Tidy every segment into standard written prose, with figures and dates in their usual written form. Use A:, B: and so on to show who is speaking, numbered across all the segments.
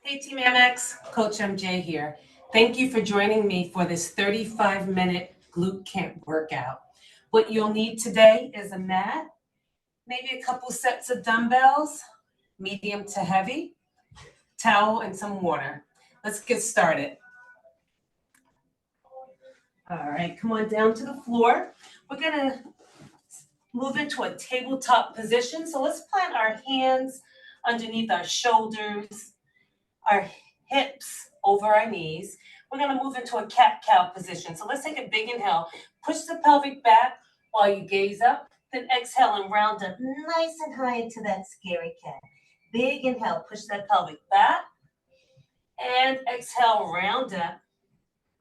A: Hey Team Amex, Coach MJ here. Thank you for joining me for this 35-minute glute camp workout. What you'll need today is a mat, maybe a couple sets of dumbbells, medium to heavy, towel, and some water. Let's get started. All right, come on down to the floor. We're gonna move into a tabletop position. So let's plant our hands underneath our shoulders, our hips over our knees. We're going to move into a cat-cow position. So let's take a big inhale. Push the pelvic back while you gaze up. Then exhale and round up nice and high into that scary cat. Big inhale, push that pelvic back. And exhale, round up.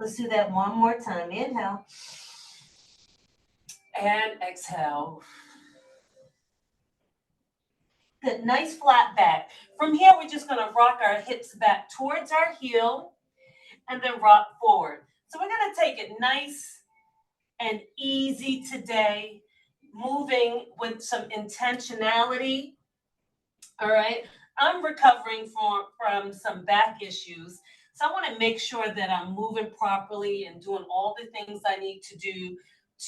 A: Let's do that one more time. Inhale. And exhale. Good, nice flat back. From here, we're just gonna rock our hips back towards our heel and then rock forward. So we're gonna take it nice and easy today, moving with some intentionality, all right? I'm recovering from some back issues, so I wanna make sure that I'm moving properly and doing all the things I need to do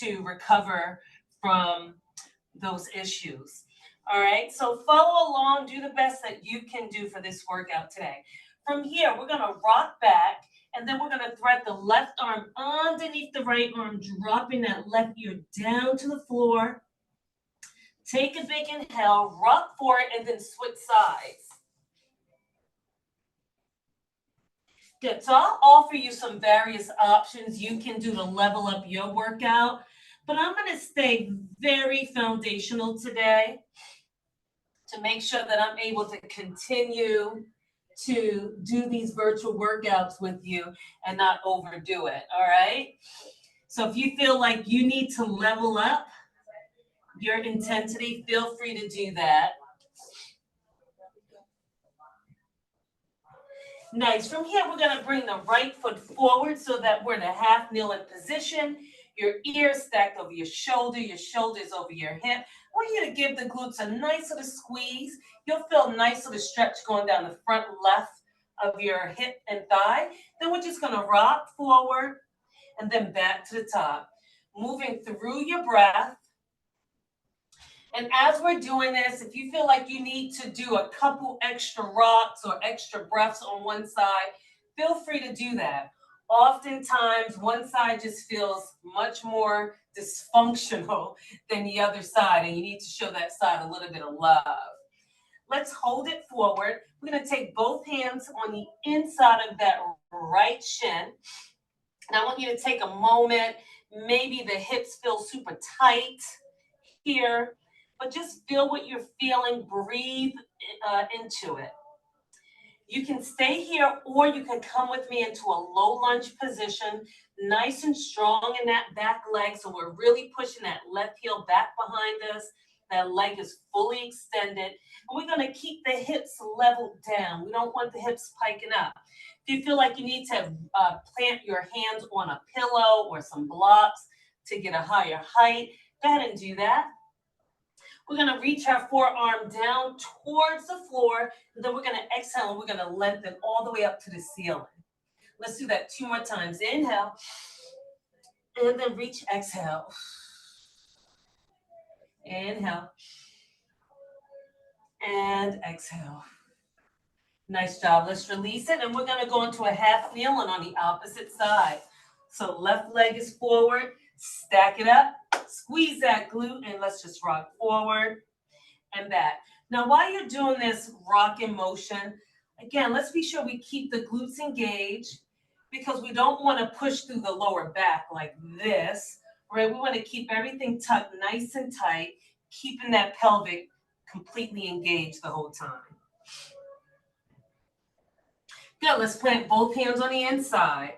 A: to recover from those issues. All right, so follow along, do the best that you can do for this workout today. From here, we're gonna rock back, and then we're gonna thread the left arm underneath the right arm, dropping that left ear down to the floor. Take a big inhale, rock forward, and then switch sides. Good, so I'll offer you some various options you can do to level up your workout, but I'm gonna stay very foundational today to make sure that I'm able to continue to do these virtual workouts with you and not overdo it, all right? So if you feel like you need to level up your intensity, feel free to do that. Nice. From here, we're going to bring the right foot forward so that we're in a half kneeling position. Your ears stacked over your shoulders over your hip. I want you to give the glutes a nice little squeeze. You'll feel a nice little stretch going down the front left of your hip and thigh. Then we're just going to rock forward and then back to the top. Moving through your breath. And as we're doing this, if you feel like you need to do a couple extra rocks or extra breaths on one side, feel free to do that. Oftentimes, one side just feels much more dysfunctional than the other side, and you need to show that side a little bit of love. Let's hold it forward. We're going to take both hands on the inside of that right shin. And I want you to take a moment. Maybe the hips feel super tight here, but just feel what you're feeling. Breathe into it. You can stay here, or you can come with me into a low lunge position, nice and strong in that back leg. So we're really pushing that left heel back behind us. That leg is fully extended. And we're going to keep the hips leveled down. We don't want the hips piking up. If you feel like you need to plant your hands on a pillow or some blocks to get a higher height, go ahead and do that. We're going to reach our forearm down towards the floor, and then we're going to exhale, and we're going to lengthen all the way up to the ceiling. Let's do that 2 more times. Inhale, and then reach, exhale. Inhale, and exhale. Nice job. Let's release it, and we're going to go into a half kneeling on the opposite side. So left leg is forward, stack it up, squeeze that glute, and let's just rock forward and back. Now, while you're doing this rocking motion, again, let's be sure we keep the glutes engaged because we don't want to push through the lower back like this, right? We want to keep everything tucked nice and tight, keeping that pelvic completely engaged the whole time. Good, let's plant both hands on the inside.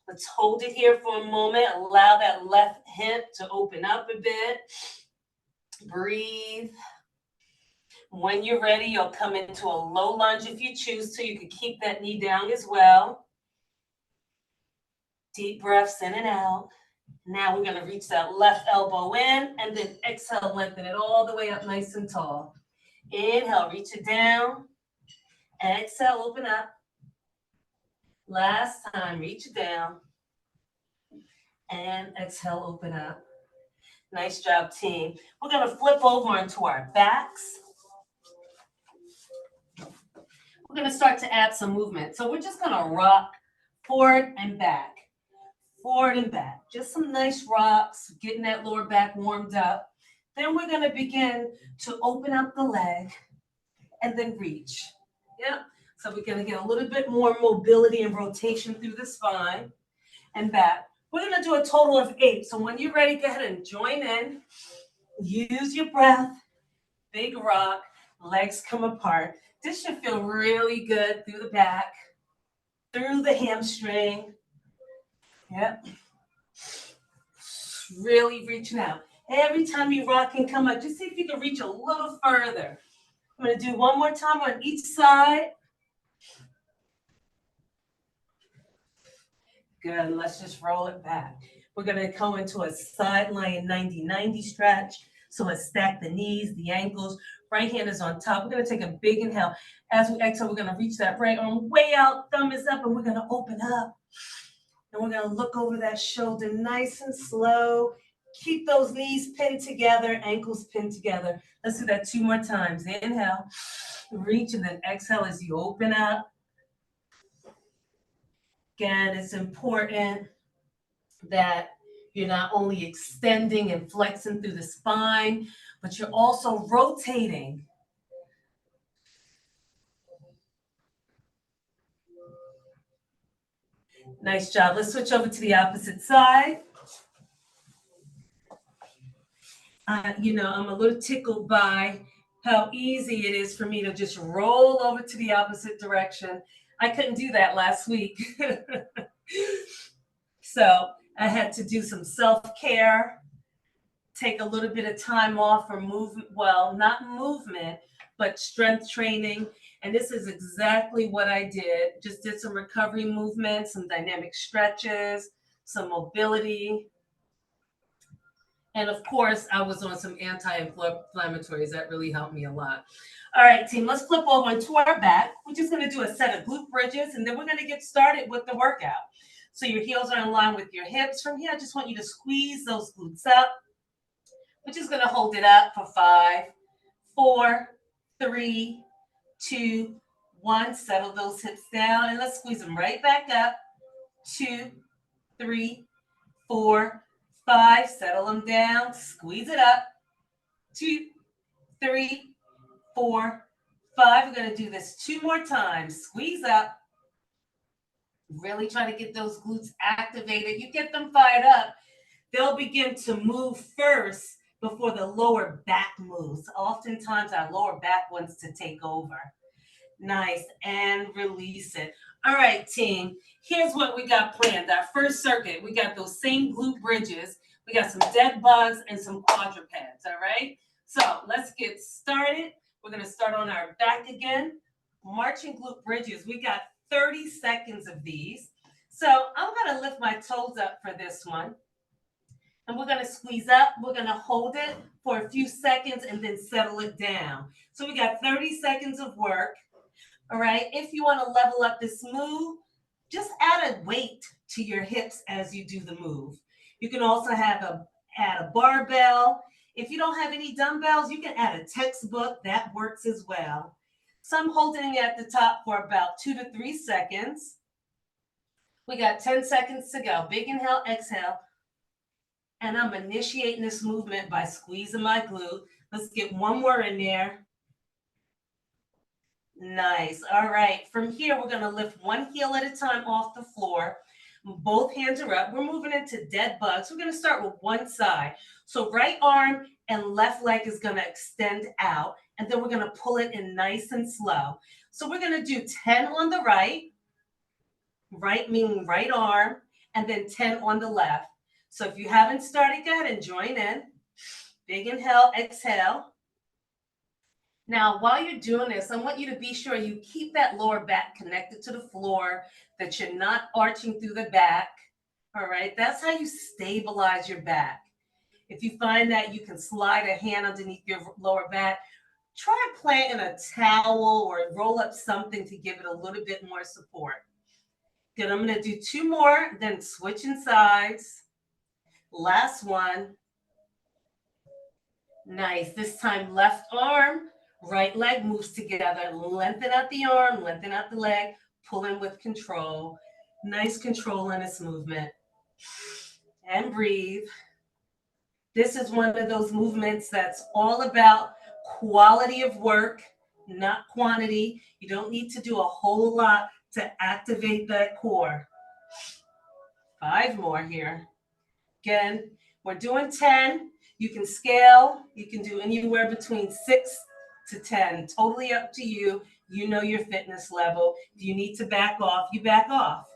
A: Let's hold it here for a moment. Allow that left hip to open up a bit. Breathe. When you're ready, you'll come into a low lunge if you choose to. You can keep that knee down as well. Deep breaths in and out. Now we're going to reach that left elbow in and then exhale, lengthen it all the way up nice and tall. Inhale, reach it down. Exhale, open up. Last time, reach down and exhale, open up. Nice job, team. We're gonna flip over into our backs. We're gonna start to add some movement. So we're just gonna rock forward and back, forward and back. Just some nice rocks, getting that lower back warmed up. Then we're gonna begin to open up the leg and then reach. Yep. So we're gonna get a little bit more mobility and rotation through the spine and back. We're gonna do a total of 8. So when you're ready, go ahead and join in. Use your breath. Big rock, legs come apart. This should feel really good through the back, through the hamstring. Yep. Really reaching out. Every time you rock and come up, just see if you can reach a little further. I'm gonna do one more time on each side. Good, let's just roll it back. We're gonna go into a side lying 90-90 stretch. So let's stack the knees, the ankles. Right hand is on top. We're gonna take a big inhale. As we exhale, we're gonna reach that right arm way out, thumb is up, and we're gonna open up. And we're gonna look over that shoulder nice and slow. Keep those knees pinned together, ankles pinned together. Let's do that 2 more times. Inhale, reach, and then exhale as you open up. Again, it's important that you're not only extending and flexing through the spine, but you're also rotating. Nice job. Let's switch over to the opposite side. I'm a little tickled by how easy it is for me to just roll over to the opposite direction. I couldn't do that last week. So I had to do some self-care, take a little bit of time off for movement, well, not movement, but strength training. And this is exactly what I did. Just did some recovery movements, some dynamic stretches, some mobility. And of course, I was on some anti-inflammatories. That really helped me a lot. All right, team, let's flip over into our back. We're just gonna do a set of glute bridges, and then we're gonna get started with the workout. So your heels are in line with your hips. From here, I just want you to squeeze those glutes up. We're just gonna hold it up for 5, 4, 3, 2, 1. Settle those hips down, and let's squeeze them right back up. 2, 3, 4, 5, settle them down, squeeze it up. 2, 3, 4, 5. We're going to do this 2 more times. Squeeze up. Really try to get those glutes activated. You get them fired up, they'll begin to move first before the lower back moves. Oftentimes, our lower back wants to take over. Nice, and release it. All right, team, here's what we got planned. Our first circuit, we got those same glute bridges. We got some dead bugs and some quadrupeds, all right? So let's get started. We're gonna start on our back again. Marching glute bridges, we got 30 seconds of these. So I'm gonna lift my toes up for this one. And we're gonna squeeze up, we're gonna hold it for a few seconds and then settle it down. So we got 30 seconds of work. All right, if you want to level up this move, just add a weight to your hips as you do the move. You can also add a barbell. If you don't have any dumbbells, you can add a textbook. That works as well. So I'm holding it at the top for about 2 to 3 seconds. We got 10 seconds to go. Big inhale, exhale. And I'm initiating this movement by squeezing my glute. Let's get one more in there. Nice. All right. From here, we're going to lift one heel at a time off the floor. Both hands are up. We're moving into dead bugs. We're going to start with one side. So right arm and left leg is going to extend out. And then we're going to pull it in nice and slow. So we're going to do 10 on the right. Right meaning right arm. And then 10 on the left. So if you haven't started, go ahead and join in. Big inhale, exhale. Now, while you're doing this, I want you to be sure you keep that lower back connected to the floor, that you're not arching through the back. All right, that's how you stabilize your back. If you find that you can slide a hand underneath your lower back, try planting a towel or roll up something to give it a little bit more support. Good, I'm gonna do 2 more, then switching sides. Last one. Nice, this time left arm, right leg moves together. Lengthen out the arm, lengthen out the leg, pull in with control. Nice control in this movement. And breathe. This is one of those movements that's all about quality of work, not quantity. You don't need to do a whole lot to activate that core. 5 more here. Again, we're doing 10. You can scale. You can do anywhere between 6 to 10. Totally up to you. You know your fitness level. If you need to back off, you back off.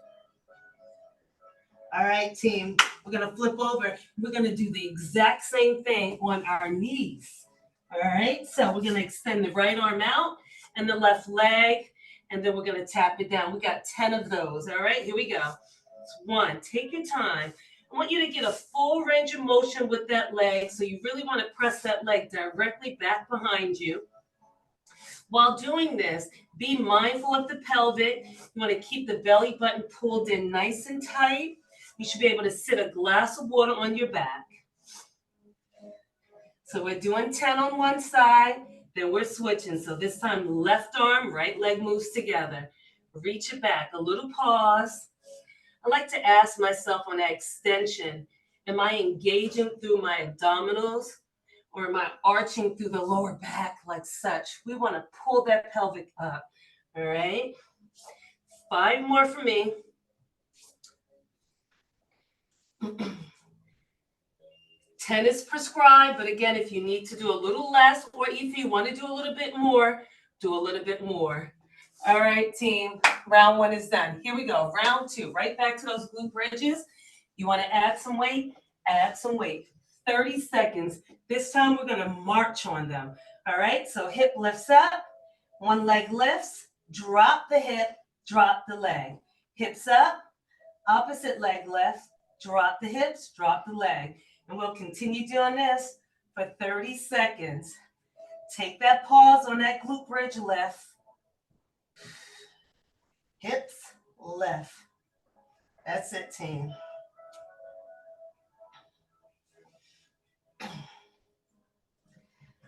A: All right, team. We're going to flip over. We're going to do the exact same thing on our knees. All right, so we're going to extend the right arm out and the left leg, and then we're going to tap it down. We got 10 of those. All right, here we go. It's 1. Take your time. I want you to get a full range of motion with that leg. So you really want to press that leg directly back behind you. While doing this, be mindful of the pelvic. You want to keep the belly button pulled in nice and tight. You should be able to sit a glass of water on your back. So we're doing 10 on one side, then we're switching. So this time, left arm, right leg moves together. Reach it back, a little pause. I like to ask myself on that extension, am I engaging through my abdominals or am I arching through the lower back like such? We want to pull that pelvic up, all right? 5 more for me. 10 is prescribed, but again, if you need to do a little less, or if you want to do a little bit more, do a little bit more. All right, team, round 1 is done. Here we go, round 2, right back to those glute bridges. You want to add some weight? Add some weight. 30 seconds. This time we're going to march on them. All right, so hip lifts up, one leg lifts, drop the hip, drop the leg. Hips up, opposite leg left, drop the hips, drop the leg. And we'll continue doing this for 30 seconds. Take that pause on that glute bridge lift. Hips, lift. That's it, team.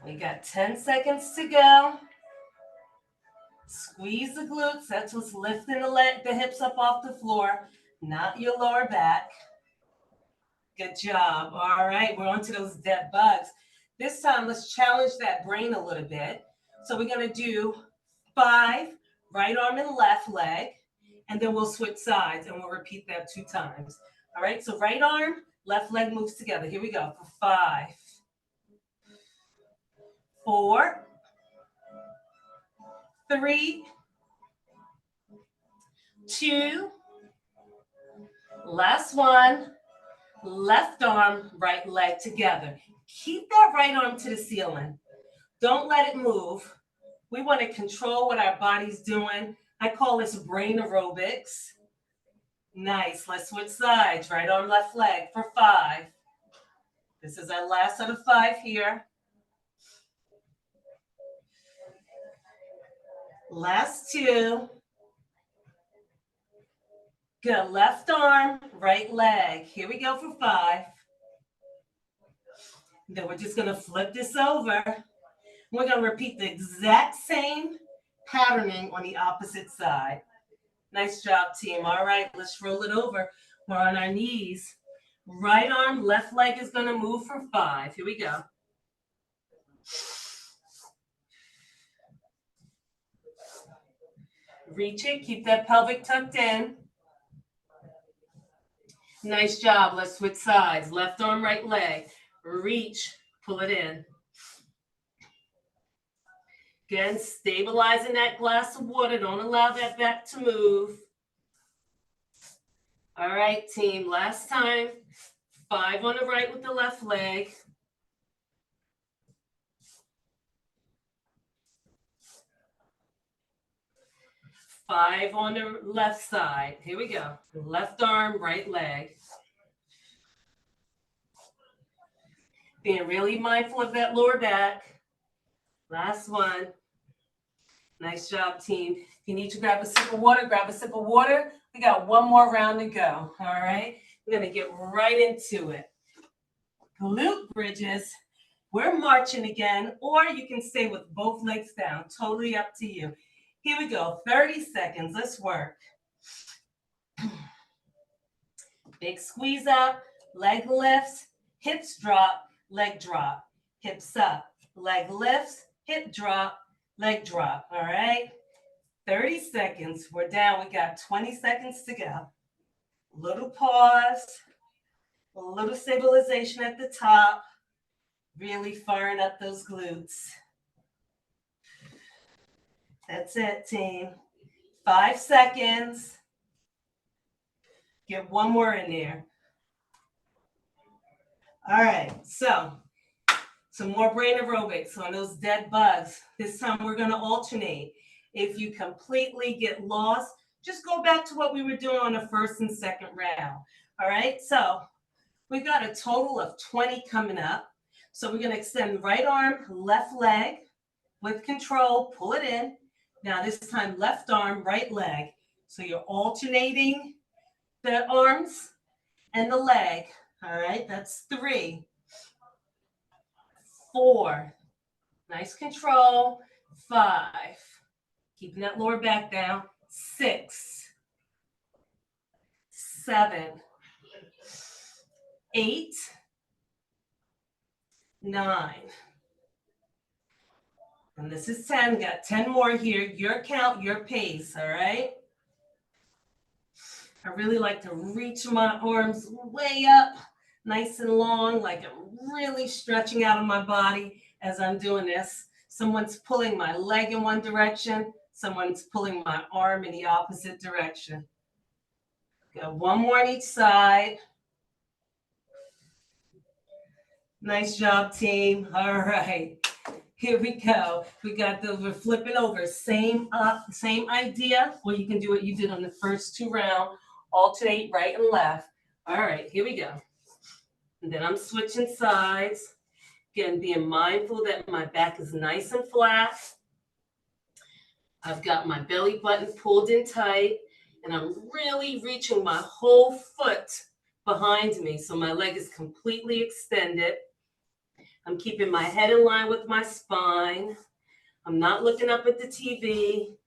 A: We got 10 seconds to go. Squeeze the glutes. That's what's lifting the hips up off the floor, not your lower back. Good job. All right, we're on to those dead bugs. This time, let's challenge that brain a little bit. So we're going to do 5, right arm and left leg, and then we'll switch sides, and we'll repeat that 2 times. All right, so right arm, left leg moves together. Here we go for 5, 4, 3, 2, last one. Left arm, right leg together. Keep that right arm to the ceiling. Don't let it move. We want to control what our body's doing. I call this brain aerobics. Nice. Let's switch sides. Right arm, left leg for 5. This is our last out of 5 here. Last 2. Good. Left arm, right leg. Here we go for 5. Then we're just going to flip this over. We're going to repeat the exact same patterning on the opposite side. Nice job, team. All right, let's roll it over. We're on our knees. Right arm, left leg is going to move for 5. Here we go. Reach it. Keep that pelvic tucked in. Nice job. Let's switch sides. Left arm, right leg. Reach. Pull it in. Again, stabilizing that glass of water. Don't allow that back to move. All right, team. Last time. 5 on the right with the left leg. 5 on the left side. Here we go. Left arm, right leg. Being really mindful of that lower back. Last one. Nice job, team. If you need to grab a sip of water, grab a sip of water. We got one more round to go, all right? We're gonna get right into it. Glute bridges. We're marching again, or you can stay with both legs down. Totally up to you. Here we go, 30 seconds, let's work. Big squeeze up, leg lifts, hips drop, leg drop. Hips up, leg lifts, hip drop, leg drop, all right? 30 seconds, we're down, we got 20 seconds to go. Little pause, a little stabilization at the top, really firing up those glutes. That's it, team. 5 seconds. Get one more in there. All right, so some more brain aerobics on those dead bugs. This time we're gonna alternate. If you completely get lost, just go back to what we were doing on the first and second round. All right, so we got a total of 20 coming up. So we're gonna extend right arm, left leg with control, pull it in. Now this time, left arm, right leg. So you're alternating the arms and the leg. All right, that's 3, 4, nice control, 5, keeping that lower back down, 6, 7, 8, 9. And this is 10, got 10 more here, your count, your pace, all right? I really like to reach my arms way up, nice and long, like I'm really stretching out of my body as I'm doing this. Someone's pulling my leg in one direction, someone's pulling my arm in the opposite direction. Got one more on each side. Nice job, team. All right, here we go. We got the, we're flipping over, same idea, or you can do what you did on the first 2 rounds. Alternate right and left. All right, here we go. And then I'm switching sides. Again, being mindful that my back is nice and flat. I've got my belly button pulled in tight, and I'm really reaching my whole foot behind me, so my leg is completely extended. I'm keeping my head in line with my spine. I'm not looking up at the TV.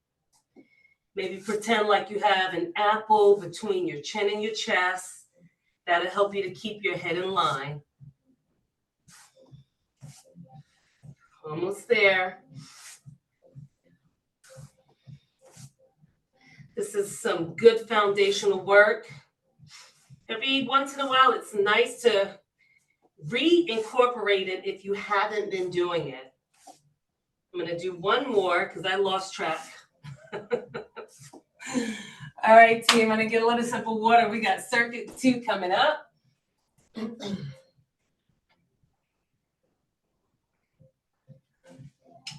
A: Maybe pretend like you have an apple between your chin and your chest. That'll help you to keep your head in line. Almost there. This is some good foundational work. Every once in a while, it's nice to reincorporate it if you haven't been doing it. I'm going to do one more because I lost track. All right, team, I'm going to get a little sip of water. We got circuit 2 coming up.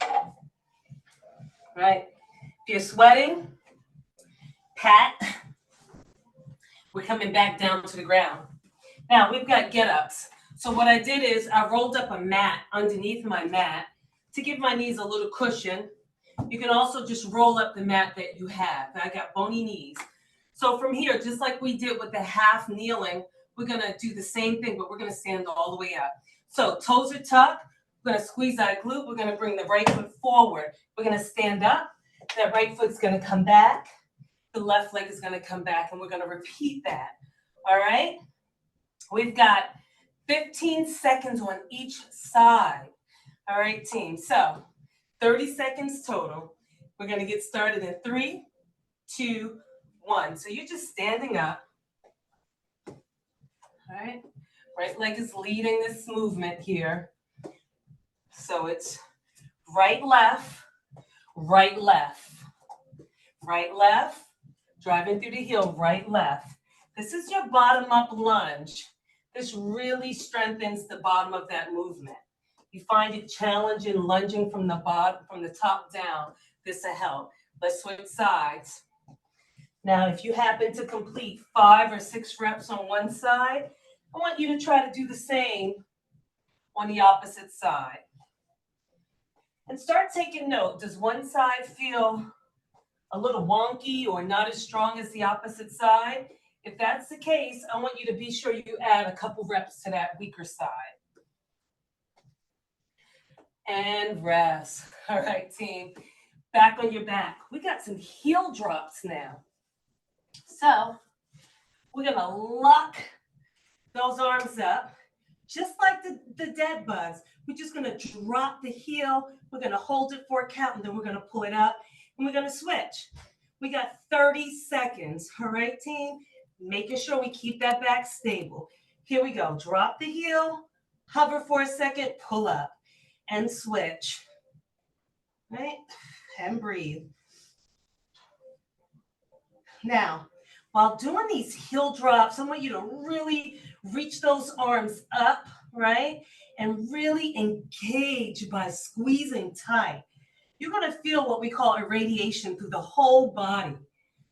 A: All right, if you're sweating, pat. We're coming back down to the ground. Now we've got get-ups. So what I did is I rolled up a mat underneath my mat to give my knees a little cushion. You can also just roll up the mat that you have. I got bony knees. So from here, just like we did with the half kneeling, we're gonna do the same thing, but we're gonna stand all the way up. So toes are tucked, we're gonna squeeze that glute, we're gonna bring the right foot forward. We're gonna stand up, that right foot's gonna come back, the left leg is gonna come back, and we're gonna repeat that, all right? We've got 15 seconds on each side. All right, team, so 30 seconds total. We're gonna get started in 3, 2, 1. So you're just standing up. All right, right leg is leading this movement here. So it's right, left, right, left, right, left, driving through the heel, right, left. This is your bottom up lunge. This really strengthens the bottom of that movement. You find it challenging lunging from the bottom, from the top down, this will help. Let's switch sides. Now, if you happen to complete 5 or 6 reps on one side, I want you to try to do the same on the opposite side. And start taking note. Does one side feel a little wonky or not as strong as the opposite side? If that's the case, I want you to be sure you add a couple reps to that weaker side. And rest. All right, team. Back on your back. We got some heel drops now. So we're gonna lock those arms up, just like the dead bugs. We're just gonna drop the heel. We're gonna hold it for a count, and then we're gonna pull it up, and we're gonna switch. We got 30 seconds, all right, team? Making sure we keep that back stable. Here we go. Drop the heel, hover for a second, pull up, and switch. Right? And breathe. Now, while doing these heel drops, I want you to really reach those arms up, right? And really engage by squeezing tight. You're going to feel what we call irradiation through the whole body.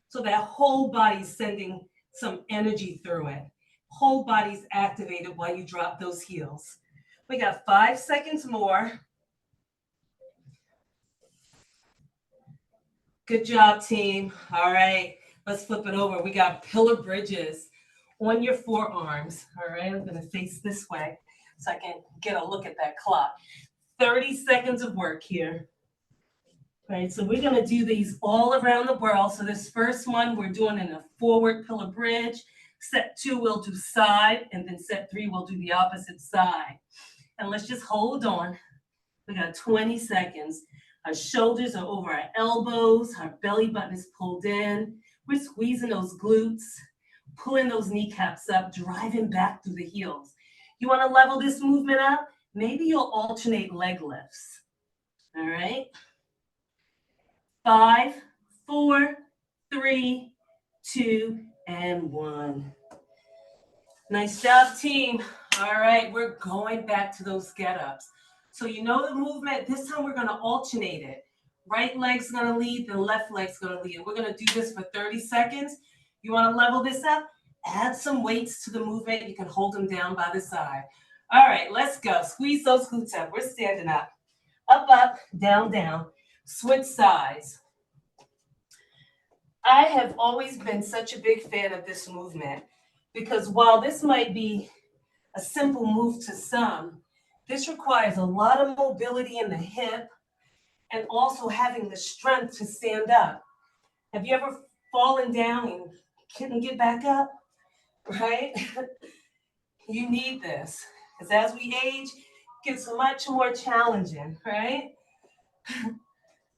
A: So that whole body's sending some energy through it. Whole body's activated while you drop those heels. We got 5 seconds more. Good job, team. All right, let's flip it over. We got pillar bridges on your forearms. All right, I'm going to face this way so I can get a look at that clock. 30 seconds of work here. All right, so we're going to do these all around the world. So this first one, we're doing in a forward pillar bridge. Set 2, we'll do side, and then set 3, we'll do the opposite side. And let's just hold on. We got 20 seconds. Our shoulders are over our elbows. Our belly button is pulled in. We're squeezing those glutes, pulling those kneecaps up, driving back through the heels. You want to level this movement up? Maybe you'll alternate leg lifts. All right. 5, 4, 3, 2, and 1. Nice job, team. All right, we're going back to those get-ups. So you know the movement. This time we're going to alternate it. Right leg's going to lead, the left leg's going to lead. We're going to do this for 30 seconds. You want to level this up? Add some weights to the movement. You can hold them down by the side. All right, let's go. Squeeze those glutes up. We're standing up. Up, up, down, down. Switch sides. I have always been such a big fan of this movement because while this might be a simple move to some, this requires a lot of mobility in the hip and also having the strength to stand up. Have you ever fallen down and couldn't get back up? Right? You need this because as we age, it gets much more challenging, right?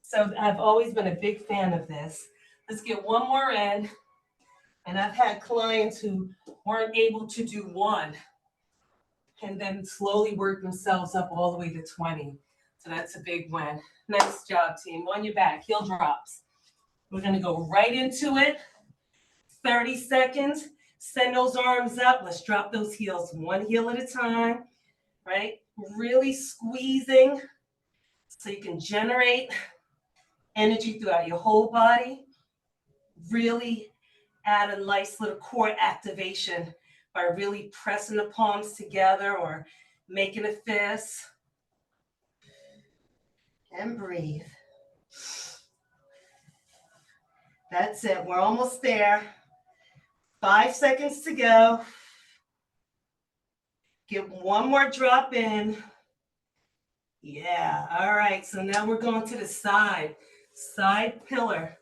A: So I've always been a big fan of this. Let's get one more in. And I've had clients who weren't able to do one and then slowly work themselves up all the way to 20. So that's a big win. Nice job, team. On your back, heel drops. We're going to go right into it. 30 seconds. Send those arms up. Let's drop those heels one heel at a time, right? Really squeezing so you can generate energy throughout your whole body. Really add a nice little core activation by really pressing the palms together or making a fist. And breathe. That's it. We're almost there. 5 seconds to go. Get one more drop in. Yeah. All right. So now we're going to the side pillar.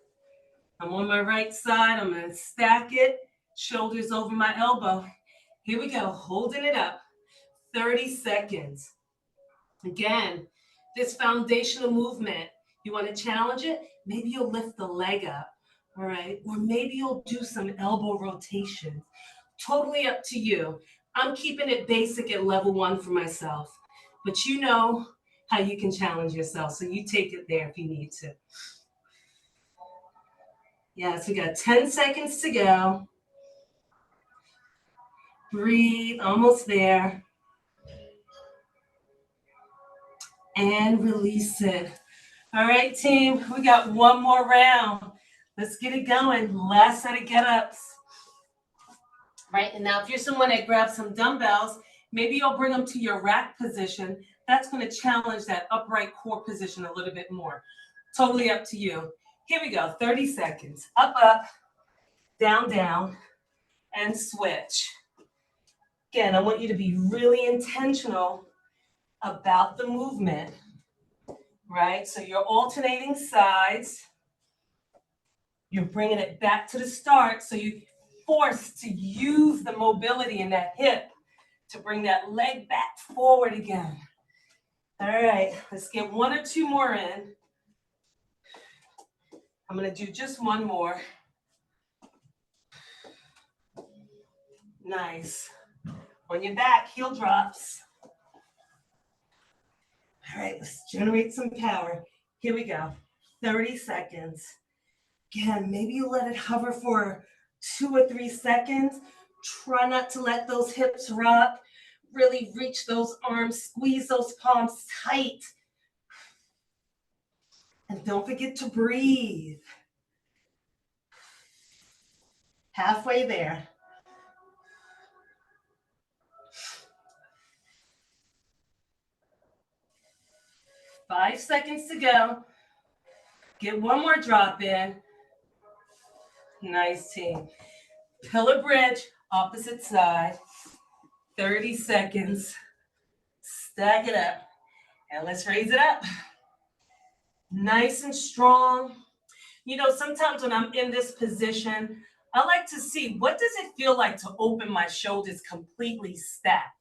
A: I'm on my right side. I'm going to stack it. Shoulders over my elbow. Here we go. Holding it up. 30 seconds. Again, this foundational movement, you want to challenge it? Maybe you'll lift the leg up, all right? Or maybe you'll do some elbow rotations. Totally up to you. I'm keeping it basic at level 1 for myself, but you know how you can challenge yourself, so you take it there if you need to. Yes, we got 10 seconds to go. Breathe, almost there. And release it. All right, team, we got one more round. Let's get it going. Last set of get-ups. Right, and now if you're someone that grabs some dumbbells, maybe you'll bring them to your rack position. that's going to challenge that upright core position a little bit more. Totally up to you. Here we go, 30 seconds. Up, up, down, down, and switch. Again, I want you to be really intentional about the movement, right? So you're alternating sides. You're bringing it back to the start, so you're forced to use the mobility in that hip to bring that leg back forward again. All right, let's get one or two more in. I'm gonna do just one more. Nice. On your back, heel drops. All right, let's generate some power. Here we go, 30 seconds. Again, maybe you let it hover for 2 or 3 seconds. Try not to let those hips rock. Really reach those arms, squeeze those palms tight. And don't forget to breathe. Halfway there. Five seconds to go. Get one more drop in. Nice team. Pillar bridge, opposite side. 30 seconds. Stack it up. And let's raise it up. Nice and strong. You know, sometimes when I'm in this position, I like to see, what does it feel like to open my shoulders completely stacked,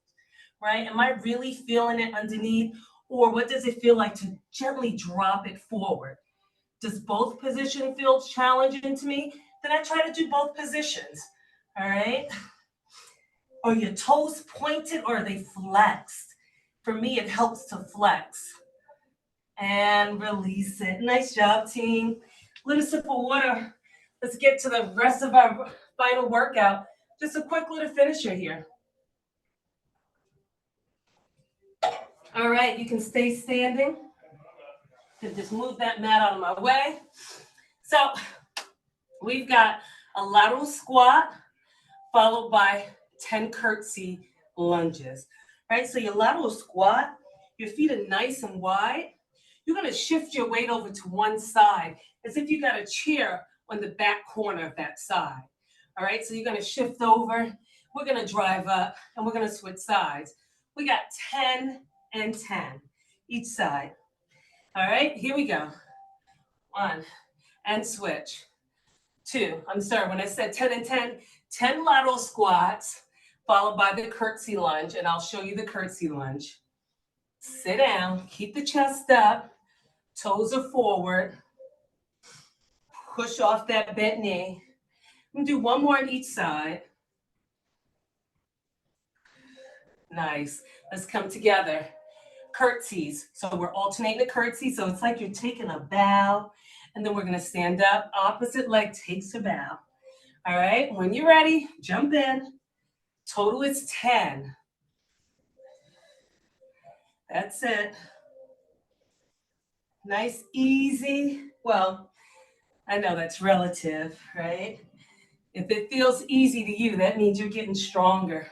A: right? Am I really feeling it underneath? Or what does it feel like to gently drop it forward? Does both positions feel challenging to me? Then I try to do both positions, all right? Are your toes pointed or are they flexed? For me, it helps to flex. And release it. Nice job, team. Little sip of water. Let's get to the rest of our final workout. Just a quick little finisher here. All right, you can stay standing. And just move that mat out of my way. So we've got a lateral squat followed by 10 curtsy lunges. Right, so your lateral squat, your feet are nice and wide. You're going to shift your weight over to one side as if you got a chair on the back corner of that side. All right, so you're going to shift over. We're going to drive up and we're going to switch sides. We got 10 and 10 each side. All right, here we go. 1 and switch. 2. I'm sorry, when I said 10 and 10, 10 lateral squats followed by the curtsy lunge, and I'll show you the curtsy lunge. Sit down, keep the chest up. Toes are forward. Push off that bent knee. I'm gonna do one more on each side. Nice. Let's come together. Curtsies. So we're alternating the curtsy. So it's like you're taking a bow. And then we're gonna stand up. Opposite leg takes a bow. All right, when you're ready, jump in. Total is 10. That's it. Nice, easy. Well, I know that's relative, right? If it feels easy to you, that means you're getting stronger.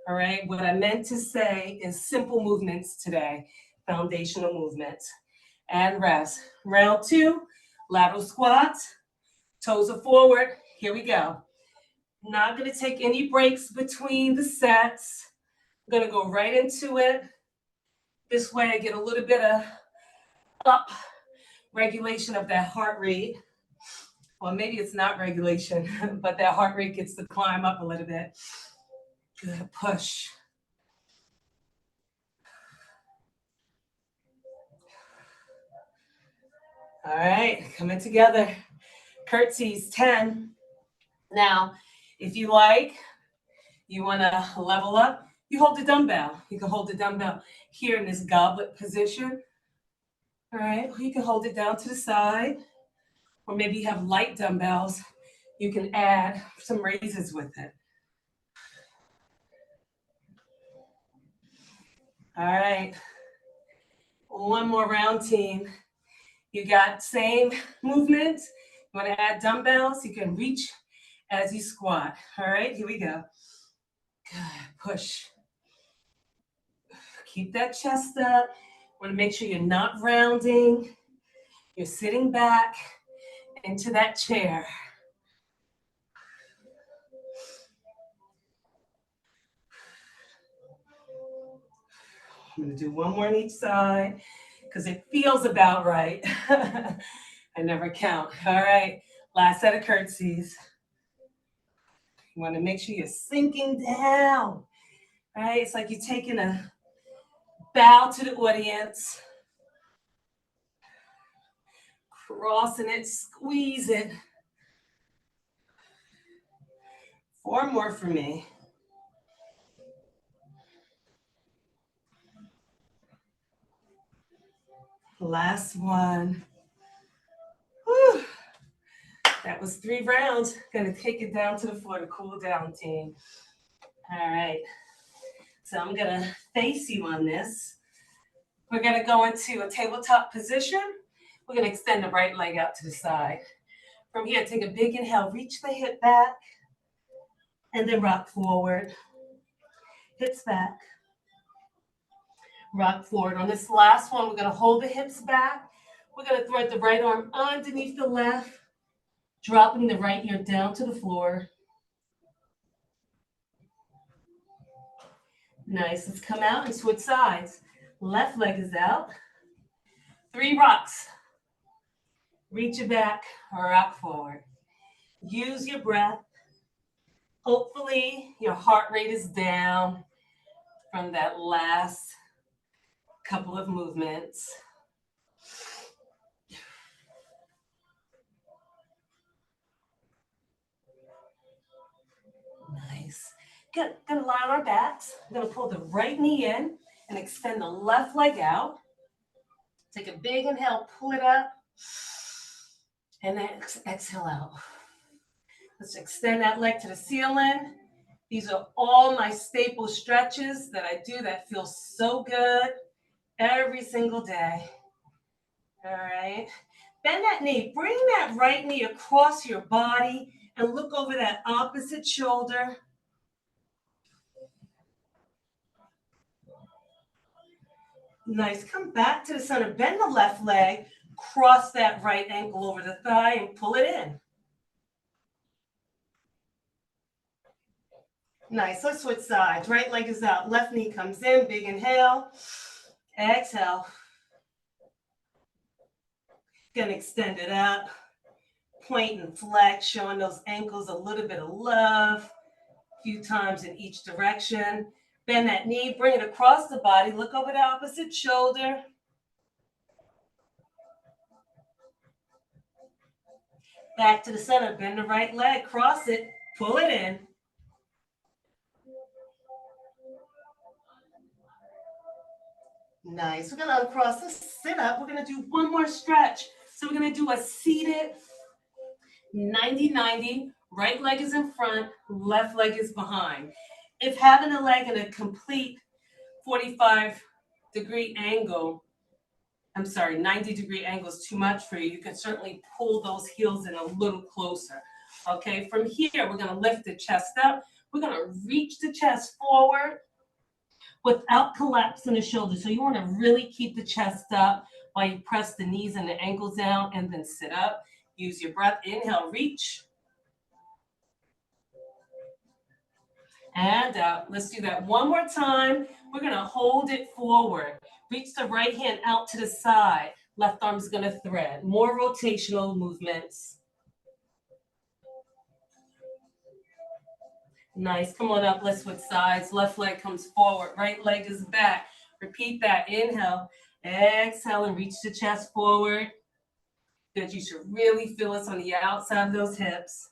A: All right, what I meant to say is simple movements today, foundational movements. And rest. Round 2, lateral squats, toes are forward. Here we go. Not gonna take any breaks between the sets. I'm gonna go right into it. This way I get a little bit of up regulation of that heart rate. Well, maybe it's not regulation, but that heart rate gets to climb up a little bit. Good, push. All right, coming together. Curtsies, 10. Now, if you like, you wanna level up, you hold the dumbbell. You can hold the dumbbell here in this goblet position. All right, or you can hold it down to the side. Or maybe you have light dumbbells. You can add some raises with it. All right, one more round, team. You got same movement. You want to add dumbbells, you can reach as you squat. All right, here we go. Good, push. Keep that chest up. Want to make sure you're not rounding. You're sitting back into that chair. I'm going to do one more on each side because it feels about right. I never count. All right. Last set of curtsies. You want to make sure you're sinking down. Right? It's like you're taking a bow to the audience. Crossing it, squeeze it. 4 more for me. Last one. Whew. That was 3 rounds. Gonna take it down to the floor to cool down, team. All right. So I'm gonna face you on this. We're gonna go into a tabletop position. We're gonna extend the right leg out to the side. From here, take a big inhale, reach the hip back, and then rock forward. Hips back. Rock forward. On this last one, we're gonna hold the hips back. We're gonna thread the right arm underneath the left, dropping the right ear down to the floor. Nice. Let's come out and switch sides. Left leg is out. 3 rocks. Reach it back, rock forward. Use your breath. Hopefully your heart rate is down from that last couple of movements. Nice. Good. Gonna lie on our backs. I'm gonna pull the right knee in and extend the left leg out. Take a big inhale, pull it up, and then exhale out. Let's extend that leg to the ceiling. These are all my staple stretches that I do that feel so good every single day. All right. Bend that knee. Bring that right knee across your body and look over that opposite shoulder. Nice. Come back to the center. Bend the left leg. Cross that right ankle over the thigh and pull it in. Nice. Let's switch sides. Right leg is out. Left knee comes in. Big inhale. Exhale. Gonna extend it up. Point and flex, showing those ankles a little bit of love. A few times in each direction. Bend that knee. Bring it across the body. Look over the opposite shoulder. Back to the center. Bend the right leg. Cross it. Pull it in. Nice. We're going to uncross this, sit up. We're going to do one more stretch. So we're going to do a seated 90-90. Right leg is in front, left leg is behind. If having a leg in a complete 45-degree angle, 90-degree angle is too much for you, you can certainly pull those heels in a little closer. Okay, from here, we're going to lift the chest up. We're going to reach the chest forward without collapsing the shoulders. So you want to really keep the chest up while you press the knees and the ankles down and then sit up. Use your breath. Inhale, reach. And out. Let's do that one more time. We're going to hold it forward. Reach the right hand out to the side. Left arm is going to thread. More rotational movements. Nice. Come on up. Let's switch sides. Left leg comes forward. Right leg is back. Repeat that. Inhale. Exhale and reach the chest forward. Good. You should really feel this on the outside of those hips.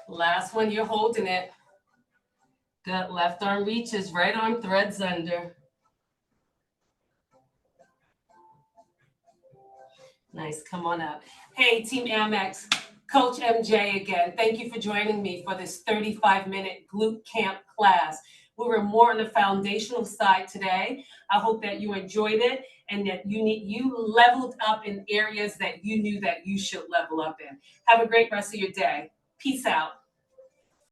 A: Last one. You're holding it. Good. Left arm reaches. Right arm threads under. Nice. Come on up. Hey, Team Amex. Coach MJ again. Thank you for joining me for this 35-minute glute camp class. We were more on the foundational side today. I hope that you enjoyed it and that you leveled up in areas that you knew that you should level up in. Have a great rest of your day. Peace out.